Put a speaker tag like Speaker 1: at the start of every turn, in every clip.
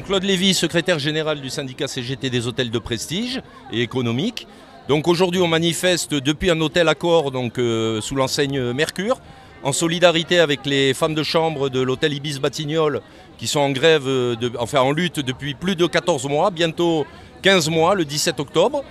Speaker 1: Donc Claude Lévy, secrétaire général du syndicat CGT des hôtels de prestige et économiques. Donc aujourd'hui on manifeste depuis un hôtel Accor donc, sous l'enseigne Mercure, en solidarité avec les femmes de chambre de l'hôtel Ibis Batignolles qui sont en grève, en lutte depuis plus de 14 mois, bientôt 15 mois, le 17 octobre.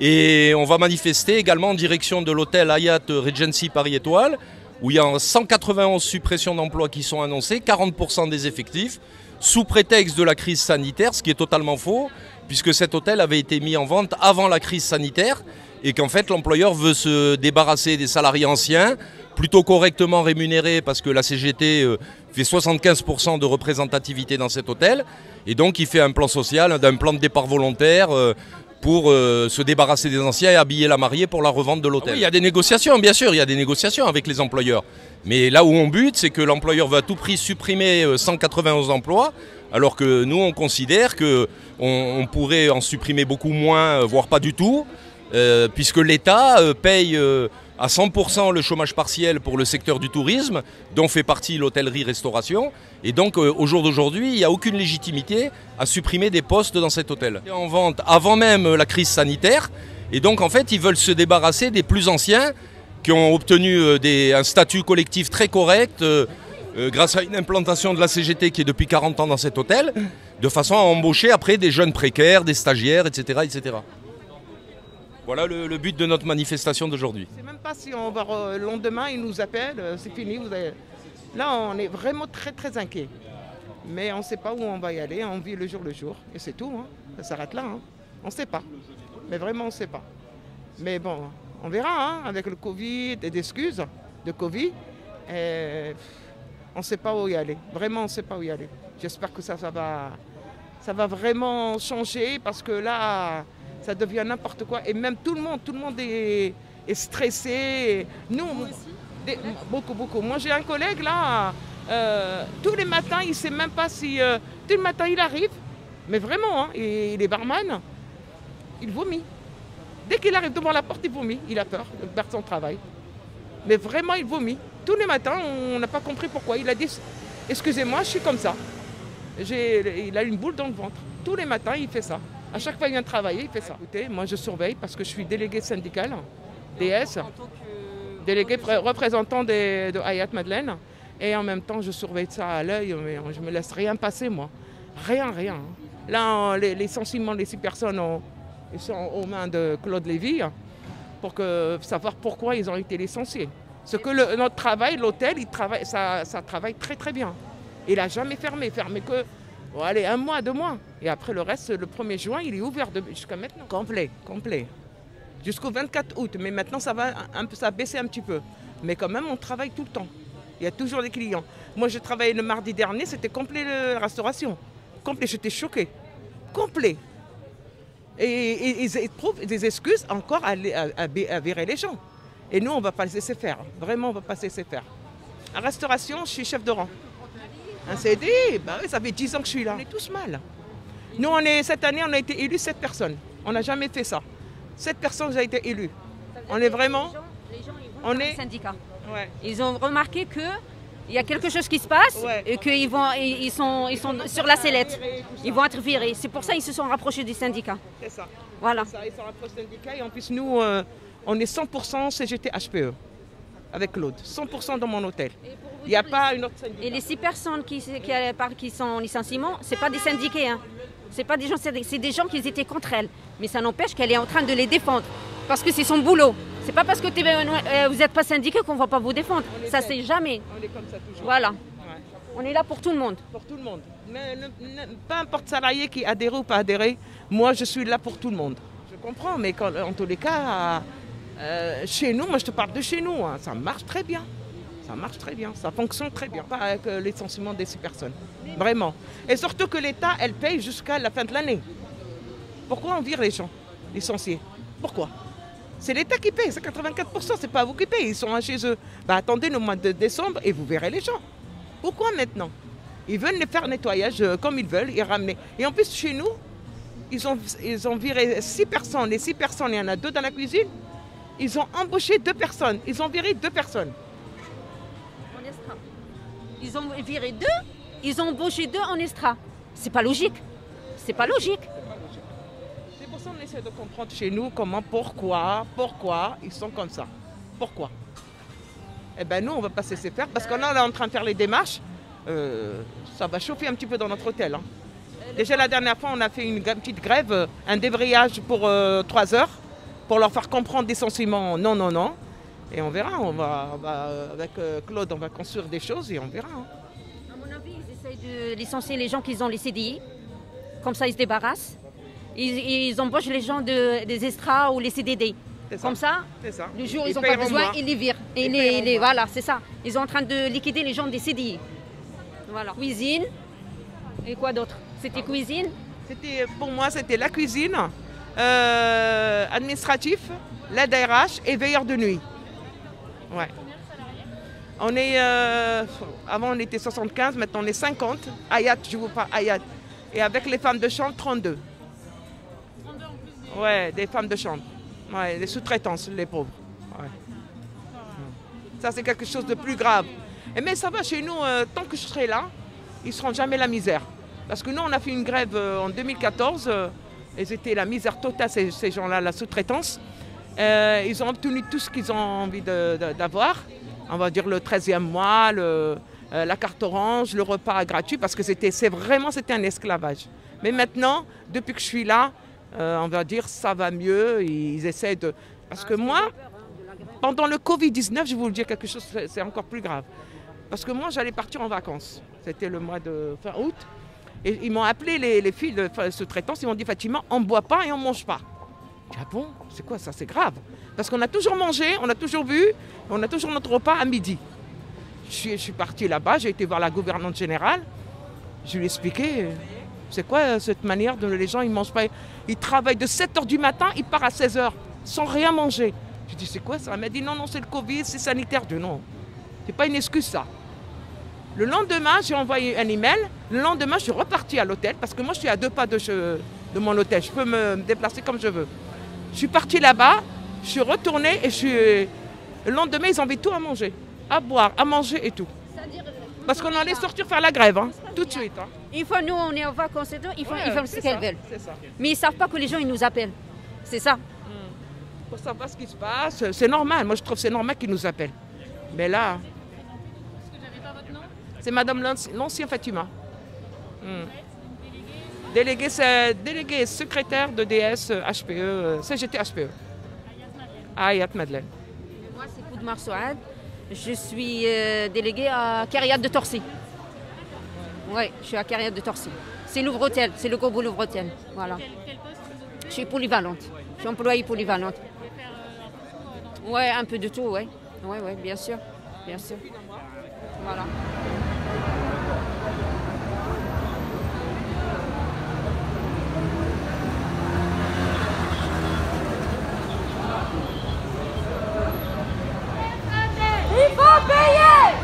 Speaker 1: Et on va manifester également en direction de l'hôtel Hyatt Regency Paris Étoile, où il y a 191 suppressions d'emplois qui sont annoncées, 40% des effectifs, sous prétexte de la crise sanitaire, ce qui est totalement faux, puisque cet hôtel avait été mis en vente avant la crise sanitaire, et qu'en fait l'employeur veut se débarrasser des salariés anciens, plutôt correctement rémunérés, parce que la CGT fait 75% de représentativité dans cet hôtel, et donc il fait un plan social, un plan de départ volontaire, pour se débarrasser des anciens et habiller la mariée pour la revente de l'hôtel. Oui, il y a des négociations, bien sûr, il y a des négociations avec les employeurs. Mais là où on bute, c'est que l'employeur veut à tout prix supprimer 191 emplois, alors que nous, on considère qu'on pourrait en supprimer beaucoup moins, voire pas du tout, puisque l'État paye à 100% le chômage partiel pour le secteur du tourisme, dont fait partie l'hôtellerie-restauration. Et donc, au jour d'aujourd'hui, il n'y a aucune légitimité à supprimer des postes dans cet hôtel. En vente avant même la crise sanitaire. Et donc, en fait, ils veulent se débarrasser des plus anciens qui ont obtenu un statut collectif très correct grâce à une implantation de la CGT qui est depuis 40 ans dans cet hôtel, de façon à embaucher après des jeunes précaires, des stagiaires, etc. etc. Voilà le but de notre manifestation d'aujourd'hui.
Speaker 2: Je ne sais même pas si on va le lendemain, ils nous appellent, c'est fini. Là, on est vraiment très très inquiets. Mais on ne sait pas où on va y aller, on vit le jour. Et c'est tout, hein. Ça s'arrête là. Hein. On ne sait pas. Mais vraiment, on ne sait pas. Mais bon, on verra, hein, avec le Covid et des excuses de Covid. On ne sait pas où y aller. Vraiment, on ne sait pas où y aller. J'espère que ça va vraiment changer parce que là, ça devient n'importe quoi. Et même tout le monde est stressé. Nous, beaucoup. Moi, j'ai un collègue là, tous les matins, il ne sait même pas si... tous les matins, il arrive, mais vraiment, hein, il est barman, il vomit. Dès qu'il arrive devant la porte, il vomit. Il a peur de perdre son travail. Mais vraiment, il vomit. Tous les matins, on n'a pas compris pourquoi. Il a dit, excusez-moi, je suis comme ça. Il a une boule dans le ventre. Tous les matins, il fait ça. À chaque fois qu'il vient travailler, il fait ça. Écoutez, moi, je surveille parce que je suis délégué syndical, DS, délégué représentant de Hyatt Madeleine. Et en même temps, je surveille ça à l'œil, mais je ne me laisse rien passer, moi. Rien. Là, les licenciements des 6 personnes ils sont aux mains de Claude Lévy pour savoir pourquoi ils ont été licenciés. Ce que notre travail, l'hôtel, ça travaille très très bien. Il n'a jamais fermé que 1 mois, 2 mois. Et après le reste, le 1er juin, il est ouvert jusqu'à maintenant. Complet. Jusqu'au 24 août. Mais maintenant, ça a baissé un petit peu. Mais quand même, on travaille tout le temps. Il y a toujours des clients. Moi, j'ai travaillé le mardi dernier, c'était complet la restauration. Complet, j'étais choquée. Complet. Et ils trouvent des excuses encore à virer les gens. Et nous, on ne va pas les laisser faire. Vraiment, on ne va pas les laisser faire. En restauration, je suis chef de rang. Un CD, bah oui, ça fait 10 ans que je suis là. On est tous mal. Nous, cette année, on a été élus 7 personnes. On n'a jamais fait ça. 7 personnes ont été élues. On est vraiment...
Speaker 3: Les gens ils vont dans les syndicats.
Speaker 2: Ouais.
Speaker 3: Ils ont remarqué qu'il y a quelque chose qui se passe et qu'ils sont sur la sellette. Ils vont être virés. C'est pour ça qu'ils se sont rapprochés du syndicat.
Speaker 2: C'est ça.
Speaker 3: Voilà.
Speaker 2: C'est ça, ils sont rapprochés du syndicat et en plus, nous, on est 100% CGT HPE avec Claude. 100% dans mon hôtel. Il n'y a pas une autre syndicat.
Speaker 3: Et les 6 personnes qui sont en licenciement, ce n'est pas des syndiqués. Hein. C'est pas des gens, c'est des gens qui étaient contre elle. Mais ça n'empêche qu'elle est en train de les défendre. Parce que c'est son boulot. C'est pas parce que vous n'êtes pas syndiqué qu'on ne va pas vous défendre. Ça, c'est jamais.
Speaker 2: On est comme ça toujours.
Speaker 3: Voilà.
Speaker 2: Ouais.
Speaker 3: On est là pour tout le monde.
Speaker 2: Pour tout le monde. Peu importe salarié qui adhère ou pas adhéré, moi, je suis là pour tout le monde. Je comprends, mais en tous les cas, chez nous, moi, je te parle de chez nous, hein, ça marche très bien. Ça marche très bien, ça fonctionne très bien. Pas avec le licenciement des 6 personnes. Vraiment. Et surtout que l'État, elle paye jusqu'à la fin de l'année. Pourquoi on vire les gens licenciés? Pourquoi? C'est l'État qui paye, c'est 84%, c'est pas vous qui payez, ils sont chez eux. Bah, attendez le mois de décembre et vous verrez les gens. Pourquoi maintenant? Ils veulent les faire nettoyage comme ils veulent, ils ramener. Et en plus, chez nous, ils ont viré 6 personnes. Les 6 personnes, il y en a 2 dans la cuisine. Ils ont embauché 2 personnes. Ils ont viré 2 personnes.
Speaker 3: Ils ont viré 2, ils ont embauché 2 en extra. C'est pas logique. C'est pas logique.
Speaker 2: C'est pour ça qu'on essaie de comprendre chez nous pourquoi ils sont comme ça. Pourquoi? Eh bien nous, on va pas se laisser faire parce qu'on est en train de faire les démarches. Ça va chauffer un petit peu dans notre hôtel. Hein. Déjà la dernière fois, on a fait une petite grève, un débrayage pour 3 heures, pour leur faire comprendre des sentiments non, non, non. Et on verra, avec Claude, on va construire des choses et on verra. Hein.
Speaker 3: À mon avis, ils essayent de licencier les gens qui ont les CDI. Comme ça, ils se débarrassent. Ils embauchent les gens des extras ou les CDD. Comme ça, le jour où ils n'ont pas besoin, ils les virent. Voilà, c'est ça. Ils sont en train de liquider les gens des CDI. Voilà. Cuisine. Et quoi d'autre? C'était cuisine?
Speaker 2: Pour moi, c'était la cuisine, administratif, l'aide RH et veilleur de nuit. Ouais. On est, avant on était 75, maintenant on est 50. Hayat, je vous parle, Hayat. Et avec les femmes de chambre, 32. 32 en plus? Ouais, des femmes de chambre. Ouais, les sous-traitances, les pauvres. Ouais. Ça, c'est quelque chose de plus grave. Mais ça va, chez nous, tant que je serai là, ils ne seront jamais la misère. Parce que nous, on a fait une grève en 2014. Et c'était la misère totale, ces gens-là, la sous-traitance. Ils ont obtenu tout ce qu'ils ont envie d'avoir. On va dire le 13e mois, la carte orange, le repas gratuit, parce que c'était un esclavage. Mais maintenant, depuis que je suis là, on va dire ça va mieux. Ils essaient de... Parce que moi, pendant le Covid-19, je vais vous dire quelque chose, c'est encore plus grave. Parce que moi, j'allais partir en vacances. C'était le mois de fin août. Et ils m'ont appelé, les filles de sous-traitance, ils m'ont dit, Fatima, on ne boit pas et on ne mange pas. Ah bon, c'est quoi ça? C'est grave. Parce qu'on a toujours mangé, on a toujours bu, on a toujours notre repas à midi. Je suis partie là-bas, j'ai été voir la gouvernante générale. Je lui ai expliqué, c'est quoi cette manière de les gens, ils ne mangent pas. Ils travaillent de 7h du matin, ils partent à 16h sans rien manger. Je dis, c'est quoi ça? Elle m'a dit, non, non, c'est le Covid, c'est sanitaire. Je dis, non, c'est pas une excuse ça. Le lendemain, j'ai envoyé un email. Le lendemain, je suis repartie à l'hôtel parce que moi, je suis à 2 pas de mon hôtel. Je peux me déplacer comme je veux. Je suis partie là-bas, je suis retournée et le lendemain, ils ont envie tout à manger, à boire, à manger et tout. Parce qu'on allait sortir faire la grève, hein, tout de suite. Hein.
Speaker 3: Une fois, nous, on est en vacances et tout, ils font ce qu'elles veulent. Mais ils ne savent pas que les gens, ils nous appellent. C'est ça.
Speaker 2: Pour savoir ce qui se passe, c'est normal. Moi, je trouve que c'est normal qu'ils nous appellent. Mais là... C'est Madame l'ancien Fatima. Déléguée secrétaire de DS HPE, CGT HPE. Hayat Madeleine.
Speaker 3: Moi, c'est Koudmar Souad. Je suis déléguée à Carriade de Torcy. Oui, je suis à Carriade de Torcy. C'est Louvre-Hôtel, c'est le Gobo Louvre-Hôtel. Voilà. Je suis polyvalente. Je suis employée polyvalente. Oui, un peu de tout, oui. Oui, bien sûr. Bien sûr. Voilà.
Speaker 4: Il faut payer!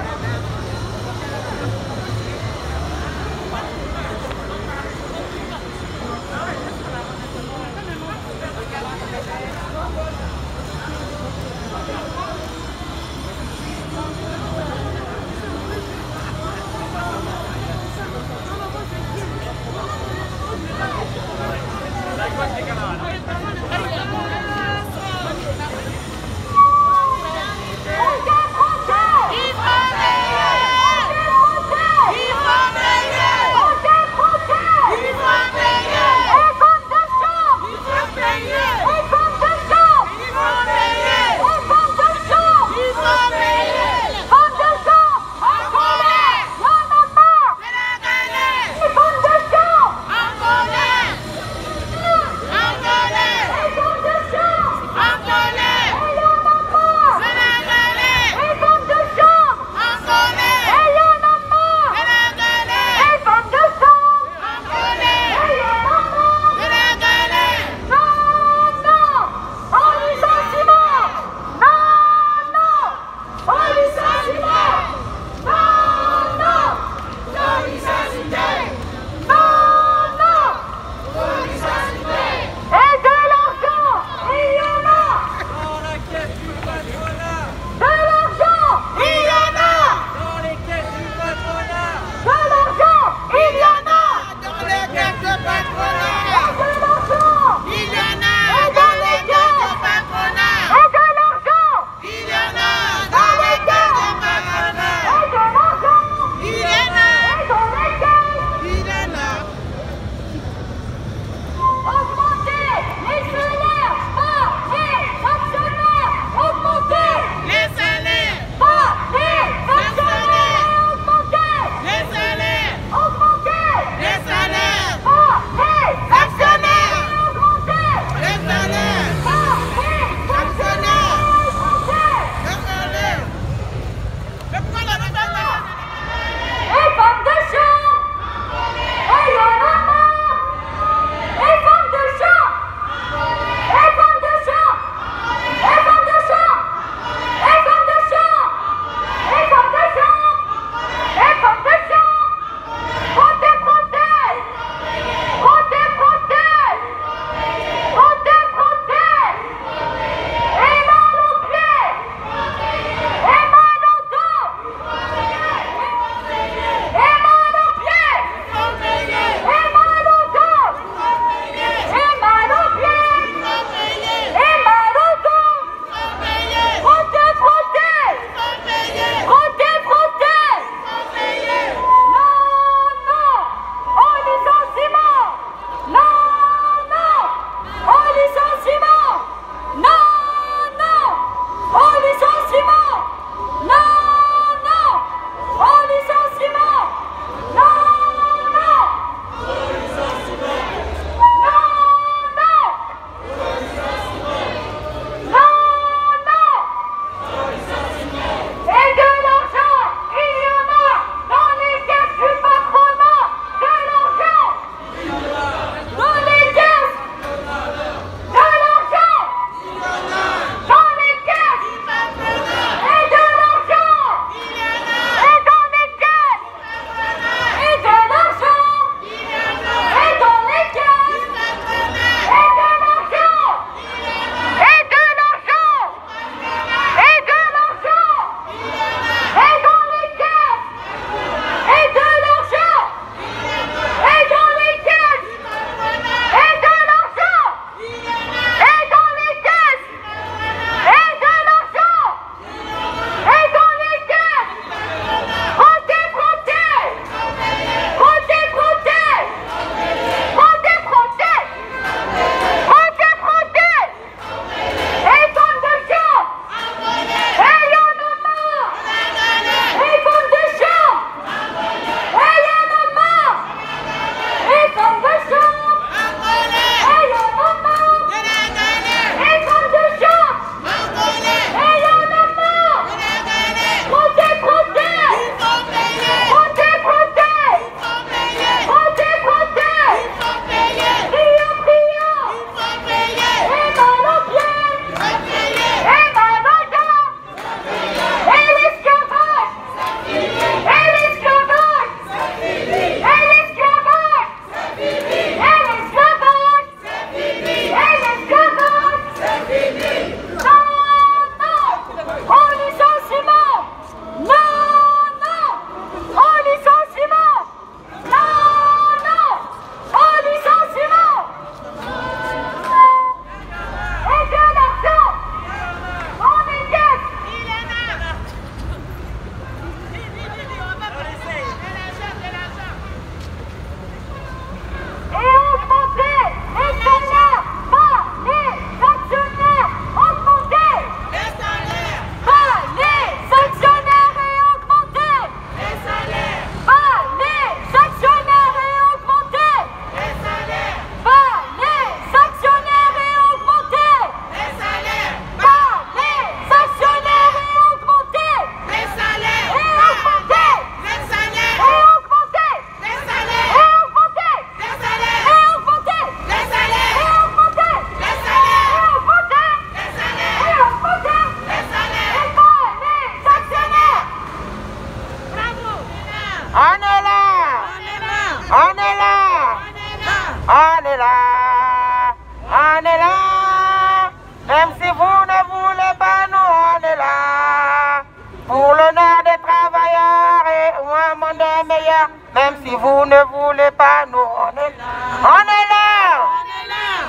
Speaker 5: l'honneur des travailleurs et un monde meilleur. Même si vous ne voulez pas, nous on est là. On est là.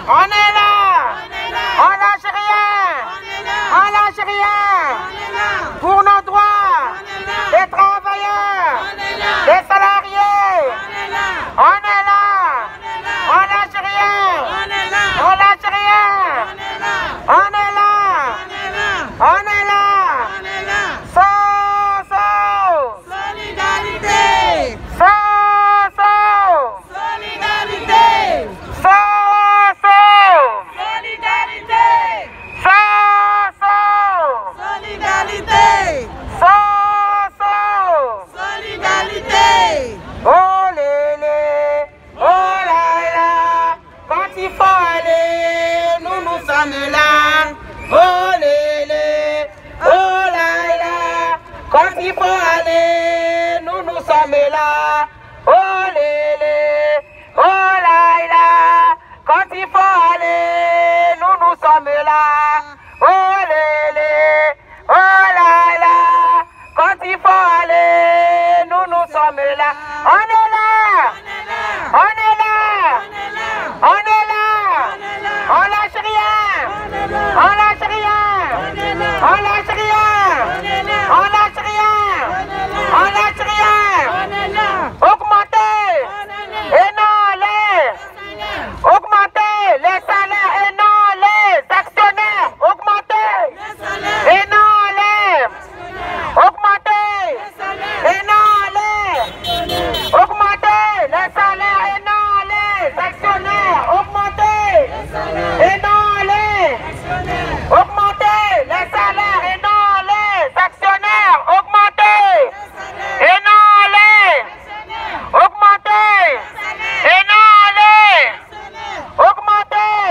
Speaker 5: On est là. On lâche rien. On lâche rien. Pour nos droits, les travailleurs, les salariés. On est là. On lâche rien. On lâche rien. On est là. On est là. Solidarité. Solidarité. Solidarité. Solidarité. Oh lélé, oh là là, quand il faut aller, nous sommes là. Oh lélé, oh là là, quand il faut aller, nous sommes là. Oh lélé, oh là là, quand il faut aller, nous sommes là. Oh lélé, oh là là, quand il faut aller, nous sommes là. On est là, on est là, on est là, on lâche rien, on lâche rien, on lâche rien, on lâche rien, on lâche rien. Augmenter et non les, augmenter les salaires et non les actionnaires, augmenter et non les, augmenter et non les, augmenter les salaires et non les actionnaires, augmenter et non les, augmenter les salaires et non les actionnaires, augmenter et non les, augmenter et non les, augmenter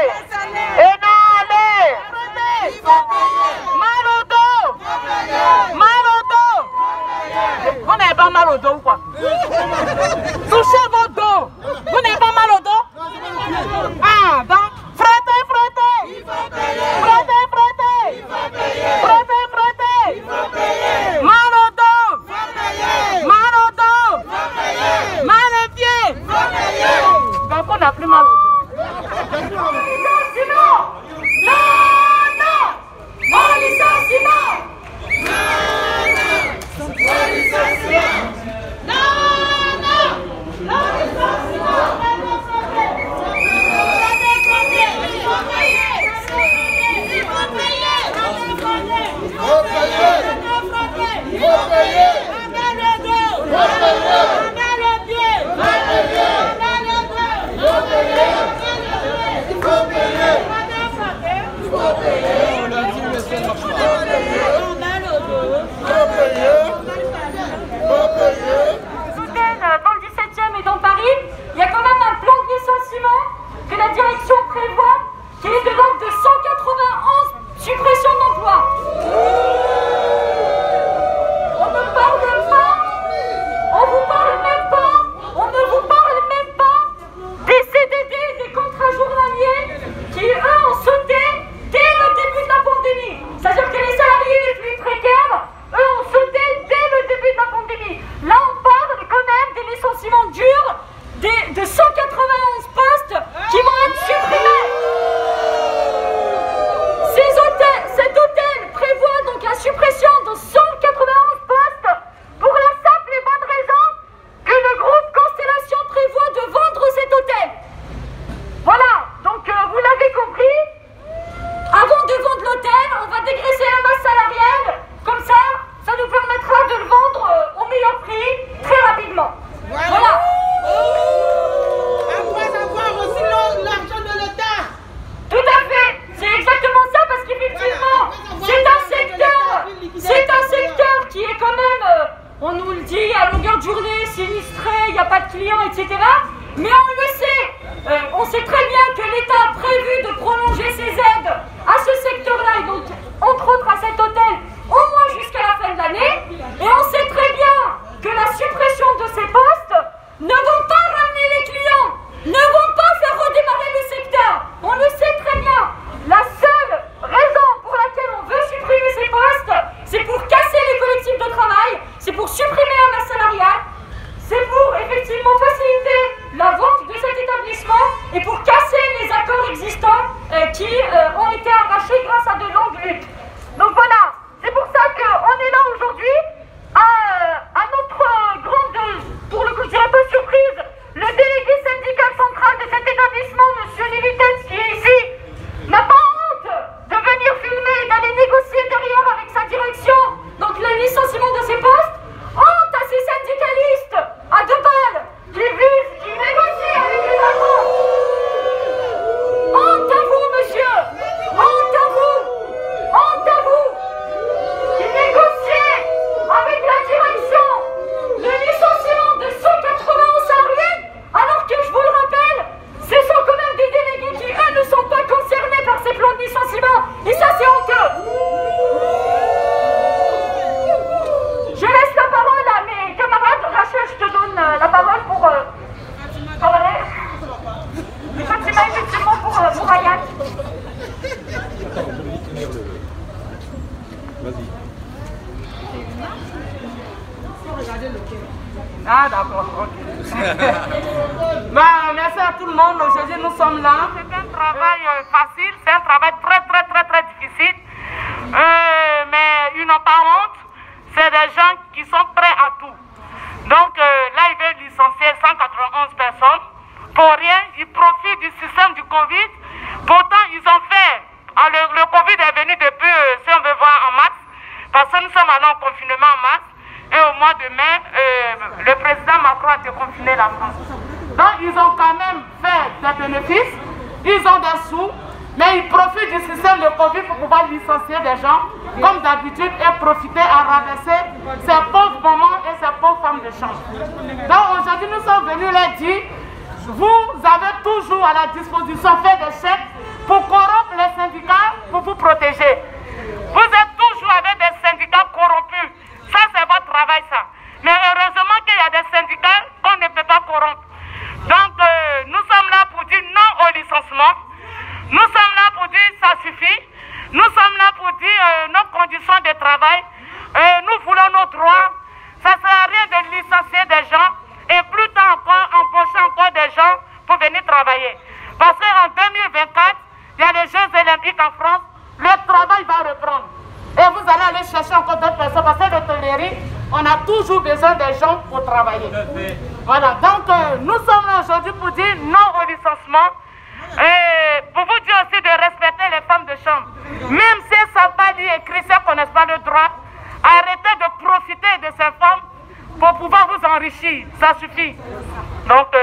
Speaker 5: et non les, mal au dos, mal au dos. Vous n'avez pas mal au dos ou quoi? Touchez vos dos. Vous n'avez pas mal au dos? Ah, donc, frottez, frottez. Frottez, frottez. Frottez, frottez. Mal au dos. Mal au dos. Mal aux pieds. Donc, on n'a plus mal au dos. Licenciement. Non, non. Au licenciement. Non, non. Au licenciement. Non, non. Au licenciement.
Speaker 4: Dans le 17e et dans Paris, il y a quand même un plan de licenciement que la direction prévoit qui est de l'ordre de 191 suppressions d'emplois. On ne parle pas, on vous parle même pas, on ne vous parle même pas des CDD, des contrats journaliers qui eux ont sauté dès le début de la pandémie. C'est-à-dire que les salariés les plus précaires, eux ont sauté dès le début de la pandémie. Là on parle quand même des licenciements durs de 191 postes qui vont être supprimés. Cet hôtel prévoit donc la suppression de 191 postes pour la simple et bonne raison que le groupe Constellation prévoit de vendre cet hôtel. Voilà, donc vous l'avez compris, avant de vendre l'hôtel, on va dégraisser la masse salariale, comme ça nous permettra de le vendre au meilleur prix très rapidement. Voilà.
Speaker 5: Après avoir aussi l'argent de l'État.
Speaker 4: Tout à fait, c'est exactement ça parce qu'effectivement, c'est un secteur qui est quand même, on nous le dit à longueur de journée, sinistré, il n'y a pas de clients, etc. Mais on le sait, on sait très bien que l'État a prévu de prolonger ses aides à ce secteur-là et donc entre autres à cet hôtel au moins jusqu'à la fin de l'année. Et on sait très bien que la suppression de ces postes ne vont pas ramener les clients, ne vont pas faire redémarrer le secteur. On le sait très bien. La seule raison pour laquelle on veut supprimer ces postes, c'est pour casser les collectifs de travail.
Speaker 5: Ah d'accord, ok. Merci à tout le monde. Aujourd'hui nous sommes là. C'est un travail facile, c'est un travail très difficile. Mais ils n'ont pas honte. C'est des gens qui sont prêts à tout. Donc là ils veulent licencier 191 personnes. Pour rien, ils profitent du système du Covid. Pourtant ils ont fait. Le Covid est venu depuis, si on veut voir, en mars. Parce que nous sommes allés en confinement en mars. Et au mois de mai, le président Macron a déconfiné la France. Donc ils ont quand même fait des bénéfices, ils ont des sous, mais ils profitent du système de Covid pour pouvoir licencier des gens, comme d'habitude, et profiter à rabaisser ces pauvres mamans et ces pauvres femmes de chambre. Donc aujourd'hui nous sommes venus leur dire, vous avez toujours à la disposition fait des chèques pour corrompre les syndicats pour vous protéger. Vous êtes toujours avec des syndicats corrompus. Ça, c'est votre travail, ça. Mais heureusement qu'il y a des syndicats qu'on ne peut pas corrompre. Donc, nous sommes là pour dire non au licenciement. Nous sommes là pour dire ça suffit. Nous sommes là pour dire nos conditions de travail. Nous voulons nos droits. Ça ne sert à rien de licencier des gens et plus tard encore embaucher encore des gens pour venir travailler. Parce qu'en 2024, il y a les Jeux Olympiques en France. Le travail va reprendre. Et vous allez aller chercher encore d'autres personnes parce que l'hôtellerie, on a toujours besoin des gens pour travailler. Voilà, donc nous sommes là aujourd'hui pour dire non au licenciement et pour vous dire aussi de respecter les femmes de chambre. Même si elles ne savent pas lire et écrire, si elles ne connaissent pas le droit, arrêtez de profiter de ces femmes pour pouvoir vous enrichir. Ça suffit. Donc